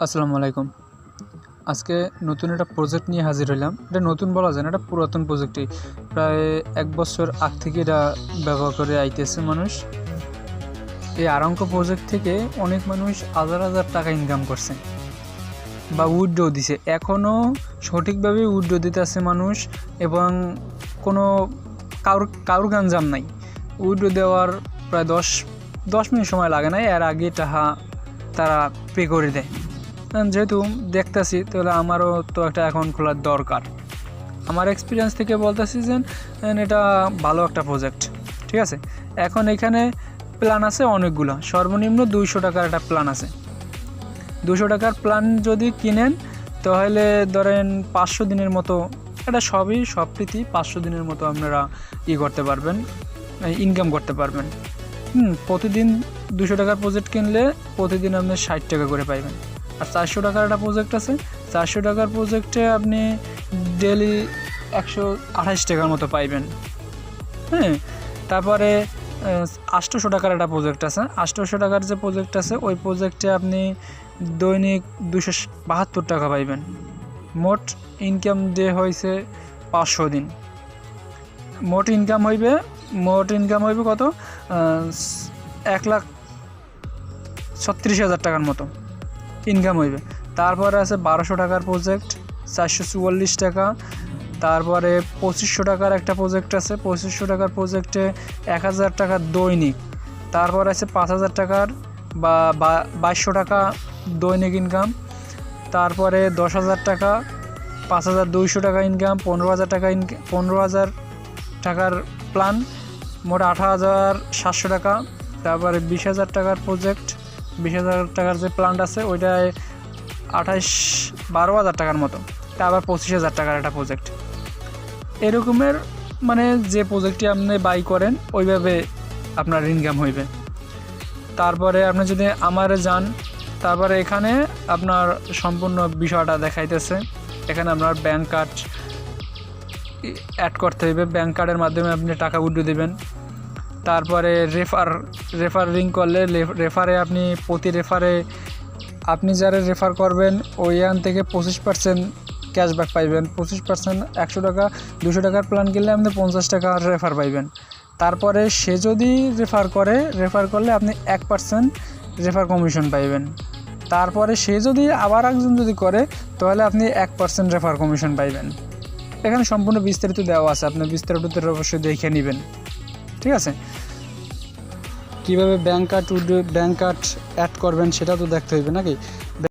আসসালামু আলাইকুম। আজকে নতুন একটা প্রজেক্ট নিয়ে হাজির হইলাম। এটা নতুন বলা যায় না, এটা পুরাতন প্রজেক্টই। প্রায় ১ বছর আগ থেকে এটা ব্যবহার করে আইতেছে মানুষ। এই আরামকো প্রজেক্ট থেকে অনেক মানুষ হাজার হাজার টাকা ইনকাম করছে বা উইথড্র দিছে। এখনও সঠিকভাবে উইথড্র দিতেছে মানুষ এবং কোনো কারুর গাঞ্জাম নাই। উইথড্র দেওয়ার প্রায় ১০ মিনিট সময় লাগে না, এর আগে টাকা তারা পে করে দেয়। যেহেতু দেখতেছি, তাহলে আমারও তো একটা অ্যাকাউন্ট খোলার দরকার। আমার এক্সপিরিয়েন্স থেকে বলতেছি যে এটা ভালো একটা প্রজেক্ট, ঠিক আছে। এখন এখানে প্ল্যান আছে অনেকগুলো, সর্বনিম্ন 200 টাকার একটা প্ল্যান আছে। 200 টাকার প্ল্যান যদি কিনেন তাহলে ধরেন 500 দিনের মতো, এটা সবটিতে 500 দিনের মতো আপনারা করতে পারবেন, ইনকাম করতে পারবেন। প্রতিদিন 200 টাকার প্রজেক্ট কিনলে প্রতিদিন আপনি 60 টাকা করে পাইবেন। আর 400 টাকার একটা প্রজেক্ট আছে, 400 টাকার প্রজেক্টে আপনি ডেলি 128 টাকার মতো পাইবেন। তারপরে 800 টাকার একটা প্রজেক্ট আছে। 800 টাকার যে প্রজেক্ট আছে ওই প্রজেক্টে আপনি দৈনিক 272 টাকা পাইবেন। মোট ইনকাম ডে হয়েছে 500 দিন। মোট ইনকাম হইবে কত? 1,36,000 টাকার মতো ইনকাম হইবে। তারপরে আছে 1200 টাকার প্রজেক্ট, 444 টাকা। তারপরে 2500 টাকার একটা প্রজেক্ট আছে, 2500 টাকার প্রজেক্টে 1000 টাকা দৈনিক। তারপর আছে 5000 টাকার বা 2200 টাকা দৈনিক ইনকাম। তারপরে 10,000 টাকা, 5200 টাকা ইনকাম, 15,000 টাকা 15,000 টাকার প্ল্যান, মোট 18,700 টাকা। তারপরে 20,000 টাকার প্রজেক্ট, 20,000 টাকার যে প্ল্যান আছে ওইটায় 12,000 টাকার মতো। তারপর 25,000 টাকার একটা প্রজেক্ট। এরকমের মানে যে প্রজেক্টটি আপনি বাই করেন ওইভাবে আপনার ইনকাম হইবে। তারপরে আপনি যদি আমারে যান, তারপরে এখানে আপনার সম্পূর্ণ বিষয়টা দেখাইতেছে। এখানে আপনার ব্যাংক কার্ড অ্যাড করতে হইবে, ব্যাংক কার্ডের মাধ্যমে আপনি টাকা উইথড্র দেবেন। তারপরে রেফারিং করলে রেফারে আপনি প্রতি রেফারে আপনি যারা রেফার করবেন ওইখান থেকে 25% ক্যাশব্যাক পাইবেন। 25% 100 টাকা 200 টাকার প্ল্যান কিনলে আপনি 50 টাকা রেফার পাইবেন। তারপরে সে যদি রেফার করলে আপনি 1% রেফার কমিশন পাইবেন। তারপরে সে যদি আবার একজন যদি করে তাহলে আপনি 1% রেফার কমিশন পাইবেন। এখানে সম্পূর্ণ বিস্তারিত দেওয়া আছে, আপনি বিস্তারিত অবশ্যই দেখে নেবেন, ঠিক আছে। কীভাবে ব্যাংক কার্ড অ্যাড করবেন সেটা তো দেখতে হইবে নাকি।